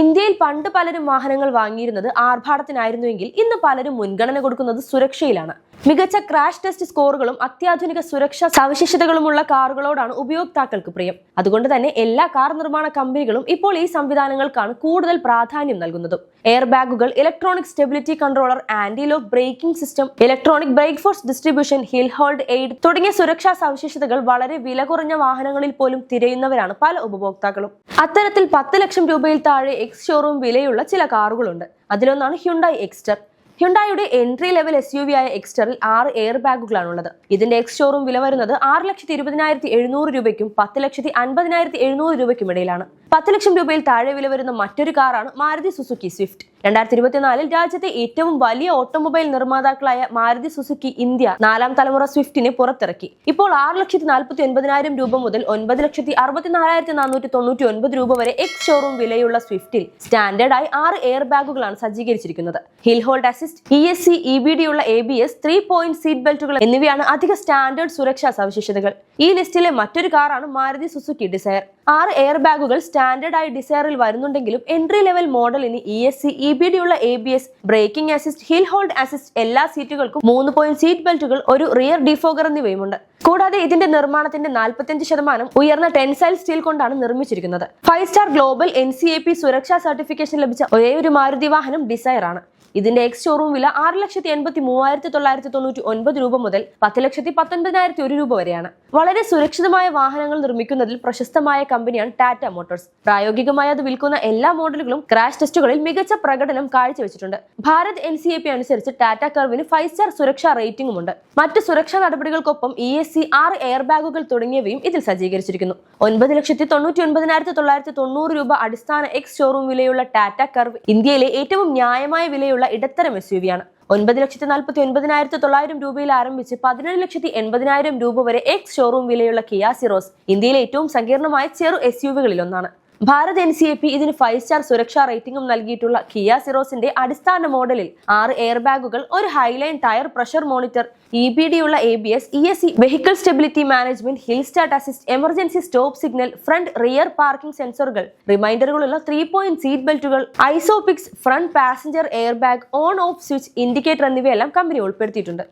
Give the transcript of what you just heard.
ഇന്ത്യയിൽ പണ്ട് പലരും വാഹനങ്ങൾ വാങ്ങിയിരുന്നത് ആർഭാടത്തിനായിരുന്നുവെങ്കിൽ ഇന്ന് പലരും മുൻഗണന കൊടുക്കുന്നത് സുരക്ഷയിലാണ്. മികച്ച ക്രാഷ് ടെസ്റ്റ് സ്കോറുകളും അത്യാധുനിക സുരക്ഷാ സവിശേഷതകളുമുള്ള കാറുകളോടാണ് ഉപയോക്താക്കൾക്ക് പ്രിയം. അതുകൊണ്ട് തന്നെ എല്ലാ കാർ നിർമ്മാണ കമ്പനികളും ഇപ്പോൾ ഈ സംവിധാനങ്ങൾക്കാണ് കൂടുതൽ പ്രാധാന്യം നൽകുന്നതും. എയർ ബാഗുകൾ, electronic stability controller, anti lock braking system, electronic brake force distribution, hill hold aid തുടങ്ങിയ സുരക്ഷാ സവിശേഷതകൾ വളരെ വില കുറഞ്ഞ വാഹനങ്ങളിൽ പോലും തിരയുന്നവരാണ് പല ഉപഭോക്താക്കളും. അത്തരത്തിൽ 10 ലക്ഷം രൂപയിൽ താഴെ എക്സ് ഷോറൂം വിലയുള്ള ചില കാറുകളുണ്ട്. അതിലൊന്നാണ് ഹ്യുണ്ടായി എക്സ്റ്റർ. ഹ്യുണ്ടായുടെ എൻട്രി ലെവൽ SUV ആയ എക്സ്റ്ററിൽ 6 എയർ ബാഗുകളാണുള്ളത്. ഇതിന്റെ എക്സ് ഷോറൂം വില വരുന്നത് 6,20,700 രൂപയ്ക്കും 10,50,700 രൂപയ്ക്കും ഇടയിലാണ്. 10 ലക്ഷം രൂപയിൽ താഴെ വില വരുന്ന മറ്റൊരു കാറാണ് മാരുതി സുസുക്കി സ്വിഫ്റ്റ്. 2024 രാജ്യത്തെ ഏറ്റവും വലിയ ഓട്ടോമൊബൈൽ നിർമ്മാതാക്കളായ മാരുതി സുസുക്കി ഇന്ത്യ 4ാം തലമുറ സ്വിഫ്റ്റിനെ പുറത്തിറക്കി. ഇപ്പോൾ 6,49,000 രൂപ മുതൽ 9,64,499 രൂപ വരെ എക്സ് ഷോറൂം വിലയുള്ള സ്വിഫ്റ്റിൽ സ്റ്റാൻഡേർഡായി 6 എയർ ബാഗുകളാണ് സജ്ജീകരിച്ചിരിക്കുന്നത്. Hill hold assist, ESC, EBD ഉള്ള ABS, 3-point സീറ്റ് ബെൽറ്റുകൾ എന്നിവയാണ് അധിക സ്റ്റാൻഡേർഡ് സുരക്ഷാ സവിശേഷതകൾ. ഈ ലിസ്റ്റിലെ മറ്റൊരു കാറാണ് മാരുതി സുസുക്കി ഡിസയർ. 6 എയർ ബാഗുകൾ സ്റ്റാൻഡേർഡായി ഡിസയറിൽ വരുന്നുണ്ടെങ്കിലും എൻട്രി ലെവൽ മോഡലിന് ESC, EBD ഉള്ള ABS, braking assist, hill hold assist, എല്ലാ സീറ്റുകൾക്കും 3-point സീറ്റ് ബെൽറ്റുകൾ, ഒരു റിയർ ഡിഫോഗർ എന്നിവയുമുണ്ട്. കൂടാതെ ഇതിന്റെ നിർമ്മാണത്തിന്റെ 45% ഉയർന്ന ടെൻസൈൽ സ്റ്റീൽ കൊണ്ടാണ് നിർമ്മിച്ചിരിക്കുന്നത്. 5-star ഗ്ലോബൽ NCAP സുരക്ഷാ സർട്ടിഫിക്കേഷൻ ലഭിച്ച ഒരേയൊരു മാരുതി വാഹനം ഡിസയർ ആണ്. ഇതിന്റെ എക്സ് ഷോറൂം വില 6,83,999 രൂപ മുതൽ 10,19,100 രൂപ വരെയാണ്. വളരെ സുരക്ഷിതമായ വാഹനങ്ങൾ നിർമ്മിക്കുന്നതിൽ പ്രശസ്തമായ കമ്പനിയാണ് ടാറ്റ മോട്ടോഴ്സ്. പ്രായോഗികമായി അത് വിൽക്കുന്ന എല്ലാ മോഡലുകളും ക്രാഷ് ടെസ്റ്റുകളിൽ മികച്ച പ്രകടനം കാഴ്ചവെച്ചിട്ടുണ്ട്. ഭാരത് NCAP അനുസരിച്ച് ടാറ്റ കർവിന് 5-star സുരക്ഷാ റേറ്റിംഗുമുണ്ട്. മറ്റ് സുരക്ഷാ നടപടികൾക്കൊപ്പം ESC, 6 എയർ ബാഗുകൾ തുടങ്ങിയവയും ഇതിൽ സജ്ജീകരിച്ചിരിക്കുന്നു. 9,99,990 രൂപ അടിസ്ഥാന എക്സ് ഷോറൂം വിലയുള്ള ടാറ്റ കർവ് ഇന്ത്യയിലെ ഏറ്റവും ന്യായമായ വിലയുള്ള ഇടത്തരം SUV ആണ്. 9,49,900 രൂപയിൽ ആരംഭിച്ച് 17,80,000 രൂപ വരെ എക്സ് ഷോറൂം വിലയുള്ള കിയ സിറോസ് ഇന്ത്യയിലെ ഏറ്റവും സങ്കീർണമായ ചെറു SUV-കളിൽ ഒന്നാണ്. ഭാരത് NCAP ഇതിന് 5-star സുരക്ഷാ റേറ്റിംഗും നൽകിയിട്ടുള്ള കിയ സിറോസിന്റെ അടിസ്ഥാന മോഡലിൽ 6 എയർ ബാഗുകൾ, ഒരു highline tyre pressure monitor, EBD ഉള്ള ABS, ESC, vehicle stability management, hill start assist, emergency stop signal, front rear parking സെൻസറുകൾ, റിമൈൻഡറുകളുള്ള 3-point സീറ്റ് ബെൽറ്റുകൾ, isofix, front passenger air bag, on off switch indicator എന്നിവയെല്ലാം company ഉൾപ്പെടുത്തിയിട്ടുണ്ട്.